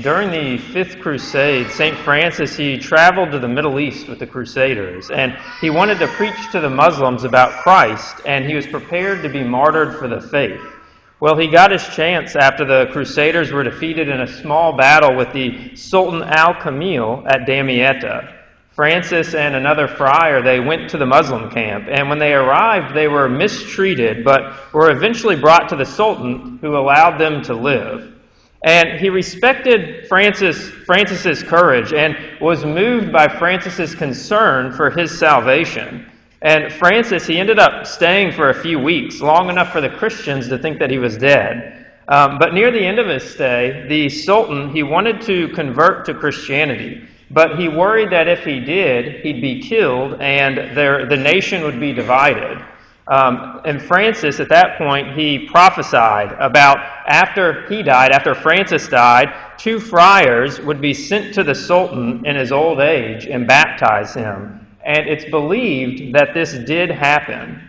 During the Fifth Crusade, St. Francis, he traveled to the Middle East with the Crusaders, and he wanted to preach to the Muslims about Christ, and he was prepared to be martyred for the faith. Well, he got his chance after the Crusaders were defeated in a small battle with the Sultan al-Kamil at Damietta. Francis and another friar, they went to the Muslim camp, and when they arrived, they were mistreated, but were eventually brought to the Sultan, who allowed them to live. And he respected Francis's courage and was moved by Francis's concern for his salvation. And Francis, he ended up staying for a few weeks, long enough for the Christians to think that he was dead. But near the end of his stay, the Sultan, he wanted to convert to Christianity, but he worried that if he did, he'd be killed and the nation would be divided. And Francis, at that point, he prophesied about after Francis died, 2 friars would be sent to the Sultan in his old age and baptize him. And it's believed that this did happen.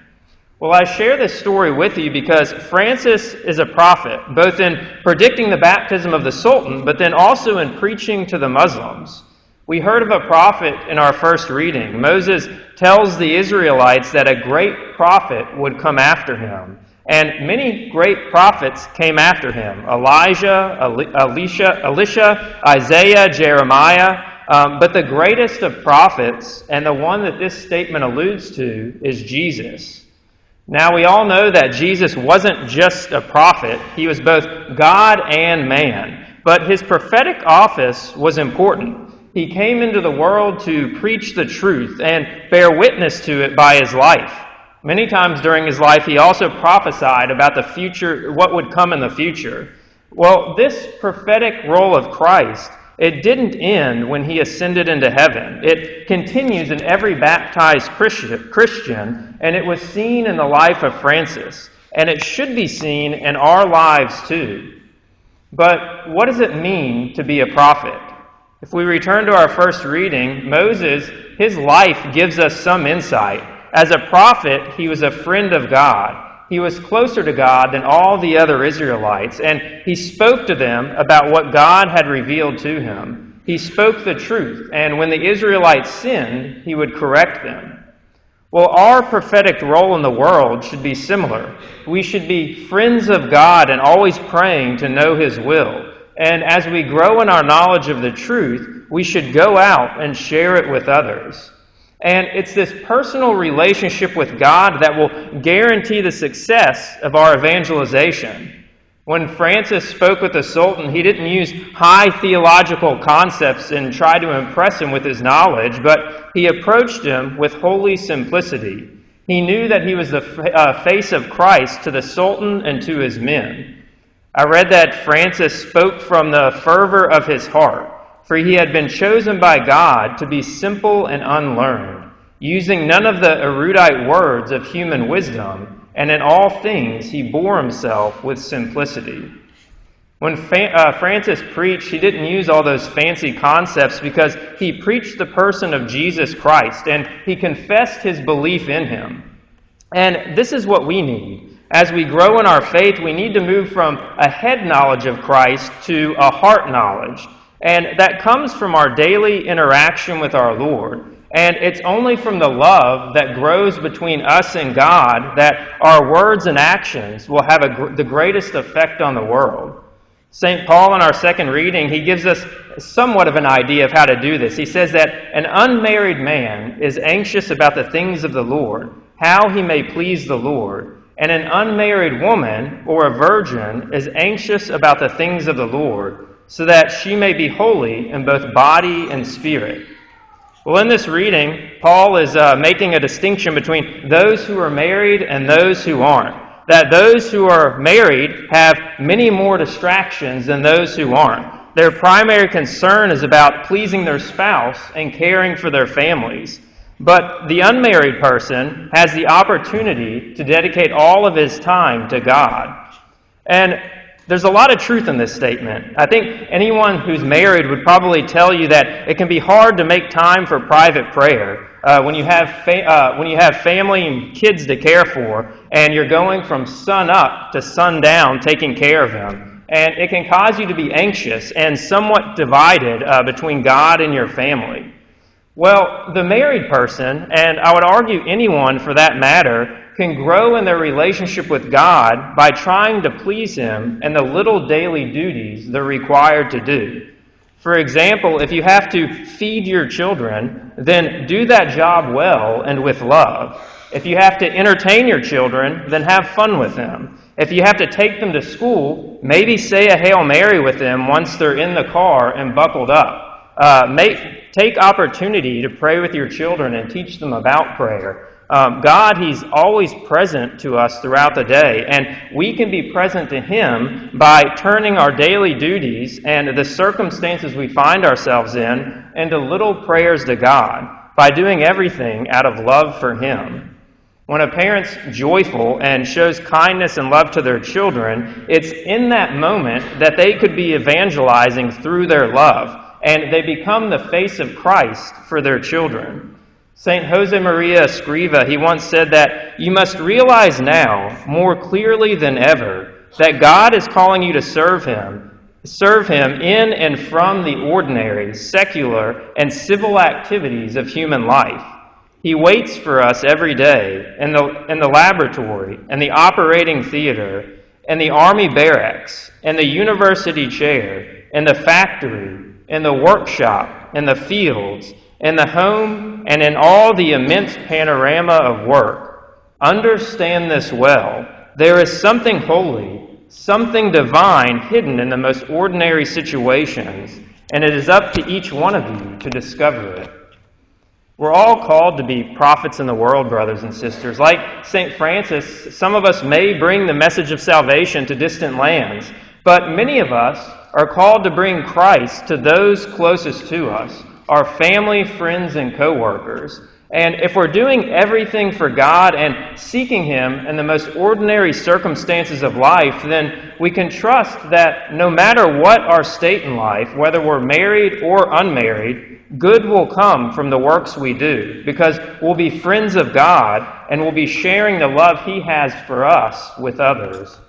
Well, I share this story with you because Francis is a prophet, both in predicting the baptism of the Sultan, but then also in preaching to the Muslims. We heard of a prophet in our first reading. Moses tells the Israelites that a great prophet would come after him. And many great prophets came after him. Elijah, Elisha, Isaiah, Jeremiah. But the greatest of prophets, and the one that this statement alludes to, is Jesus. Now, we all know that Jesus wasn't just a prophet. He was both God and man. But his prophetic office was important. He came into the world to preach the truth and bear witness to it by his life. Many times during his life, he also prophesied about the future, what would come in the future. Well, this prophetic role of Christ, it didn't end when he ascended into heaven. It continues in every baptized Christian, and it was seen in the life of Francis, and it should be seen in our lives too. But what does it mean to be a prophet? If we return to our first reading, Moses, his life gives us some insight. As a prophet, he was a friend of God. He was closer to God than all the other Israelites, and he spoke to them about what God had revealed to him. He spoke the truth, and when the Israelites sinned, he would correct them. Well, our prophetic role in the world should be similar. We should be friends of God and always praying to know his will. And as we grow in our knowledge of the truth, we should go out and share it with others. And it's this personal relationship with God that will guarantee the success of our evangelization. When Francis spoke with the Sultan, he didn't use high theological concepts and try to impress him with his knowledge, but he approached him with holy simplicity. He knew that he was the face of Christ to the Sultan and to his men. I read that Francis spoke from the fervor of his heart, for he had been chosen by God to be simple and unlearned, using none of the erudite words of human wisdom, and in all things he bore himself with simplicity. When Francis preached, he didn't use all those fancy concepts because he preached the person of Jesus Christ, and he confessed his belief in him. And this is what we need. As we grow in our faith, we need to move from a head knowledge of Christ to a heart knowledge. And that comes from our daily interaction with our Lord. And it's only from the love that grows between us and God that our words and actions will have the greatest effect on the world. St. Paul, in our second reading, he gives us somewhat of an idea of how to do this. He says that an unmarried man is anxious about the things of the Lord, how he may please the Lord. And an unmarried woman, or a virgin, is anxious about the things of the Lord, so that she may be holy in both body and spirit. Well, in this reading, Paul is making a distinction between those who are married and those who aren't. That those who are married have many more distractions than those who aren't. Their primary concern is about pleasing their spouse and caring for their families. But the unmarried person has the opportunity to dedicate all of his time to God. And there's a lot of truth in this statement. I think anyone who's married would probably tell you that it can be hard to make time for private prayer when you have family and kids to care for, and you're going from sun up to sundown taking care of them. and it can cause you to be anxious and somewhat divided between God and your family. Well, the married person, and I would argue anyone for that matter, can grow in their relationship with God by trying to please Him and the little daily duties they're required to do. For example, if you have to feed your children, then do that job well and with love. If you have to entertain your children, then have fun with them. If you have to take them to school, maybe say a Hail Mary with them once they're in the car and buckled up. Take opportunity to pray with your children and teach them about prayer. God, He's always present to us throughout the day, and we can be present to Him by turning our daily duties and the circumstances we find ourselves in into little prayers to God, by doing everything out of love for Him. When a parent's joyful and shows kindness and love to their children, it's in that moment that they could be evangelizing through their love, and they become the face of Christ for their children. St. Josemaria Escriva, he once said that you must realize now, more clearly than ever, that God is calling you to serve Him in and from the ordinary, secular, and civil activities of human life. He waits for us every day in the laboratory, and the operating theater, and the army barracks, and the university chair, and the factory, in the workshop, in the fields, in the home, and in all the immense panorama of work. Understand this well. There is something holy, something divine hidden in the most ordinary situations, and it is up to each one of you to discover it. We're all called to be prophets in the world, brothers and sisters. Like St. Francis, some of us may bring the message of salvation to distant lands, but many of us are called to bring Christ to those closest to us, our family, friends, and co-workers. And if we're doing everything for God and seeking Him in the most ordinary circumstances of life, then we can trust that no matter what our state in life, whether we're married or unmarried, good will come from the works we do, because we'll be friends of God and we'll be sharing the love He has for us with others.